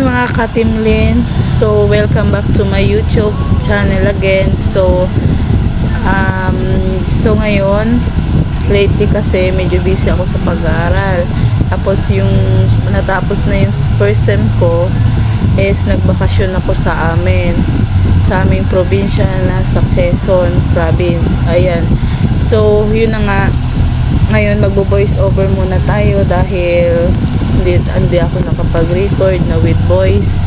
mga katimlin, so welcome back to my YouTube channel again. So ngayon lately kasi medyo busy ako sa pag-aaral, tapos yung natapos na yung first sem ko is nagbakasyon ako sa aming probinsya na sa Quezon province. Ayan, so yun na nga, ngayon magbo-voice over muna tayo dahil hindi ako nakapag-record na with voice.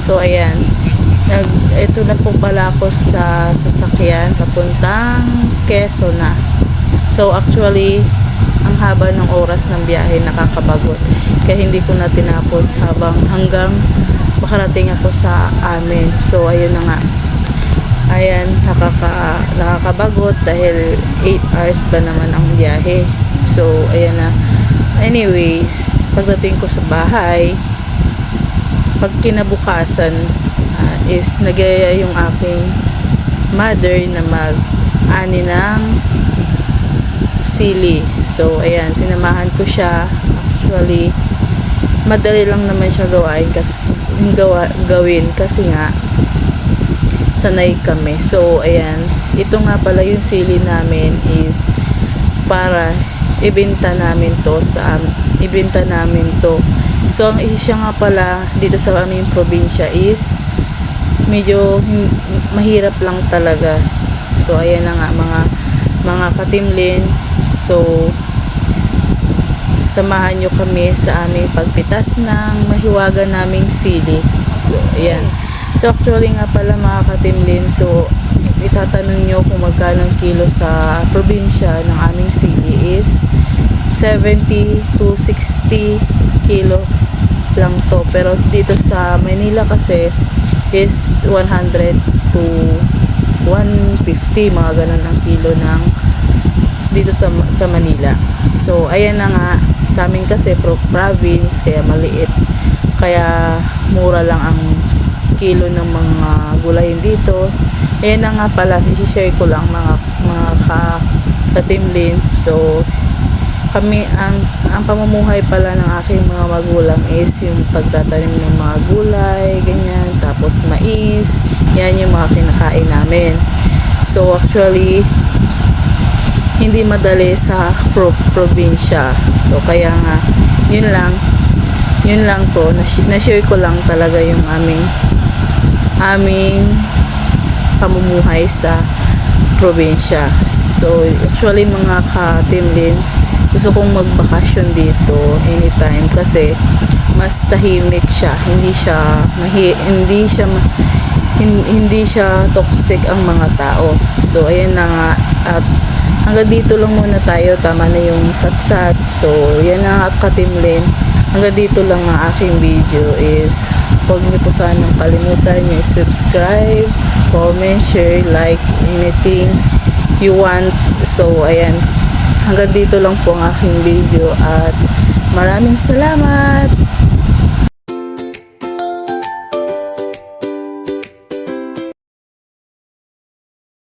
So ayan, ito na po pala ako sa sasakyan papuntang Quezon na. So actually ang haba ng oras ng biyahe, nakakabagot, kaya hindi ko na tinapos hanggang makarating ako sa amin. So ayun na nga, ayan, nakakabagot dahil 8 hours ba naman ang biyahe. So ayan na, anyways, pagdating ko sa bahay, pag kinabukasan is nagyaya yung aking mother na mag-ani ng sili. So ayan, sinamahan ko siya. Actually madali lang naman siya gawin kasi nga sanay kami. So ayan, ito nga pala yung sili namin is para ibenta namin to. So ang siya nga pala dito sa aming probinsya is medyo mahirap lang talaga. So ayan na nga mga katimlin, so samahan nyo kami sa aming pagpitas ng mahiwaga naming sili. So ayan, so actually nga pala mga katimlin, so itatanong nyo kung magkano kilo sa probinsya ng aming sili is 70 to 60 kilo lang to, pero dito sa Manila kasi is 100 to 150, mga ganun ang kilo ng dito sa Manila. So ayan na nga, sa amin kasi province, kaya maliit, kaya mura lang ang kilo ng mga gulay dito. Ayan na nga pala, i-share ko lang mga katimlin. So kami, ang pamumuhay pala ng aking mga magulang is yung pagtatanim ng mga gulay, ganyan, tapos mais, yan yung mga kinakain namin. So actually hindi madali sa probinsya. So kaya nga, yun lang po, na-share ko lang talaga yung aming pamumuhay sa probinsya. So actually mga katimlin, gusto kong magbakasyon dito anytime kasi mas tahimik siya, hindi siya toxic ang mga tao. So ayan na nga, at hanggang dito lang muna tayo, tama na yung satsat. So yan na nga katimlin, hanggang dito lang ang aking video. Is huwag niyo po sanang kalimutan niyo subscribe, comment, share, like, anything you want. So ayan, hanggang dito lang po ang aking video at maraming salamat.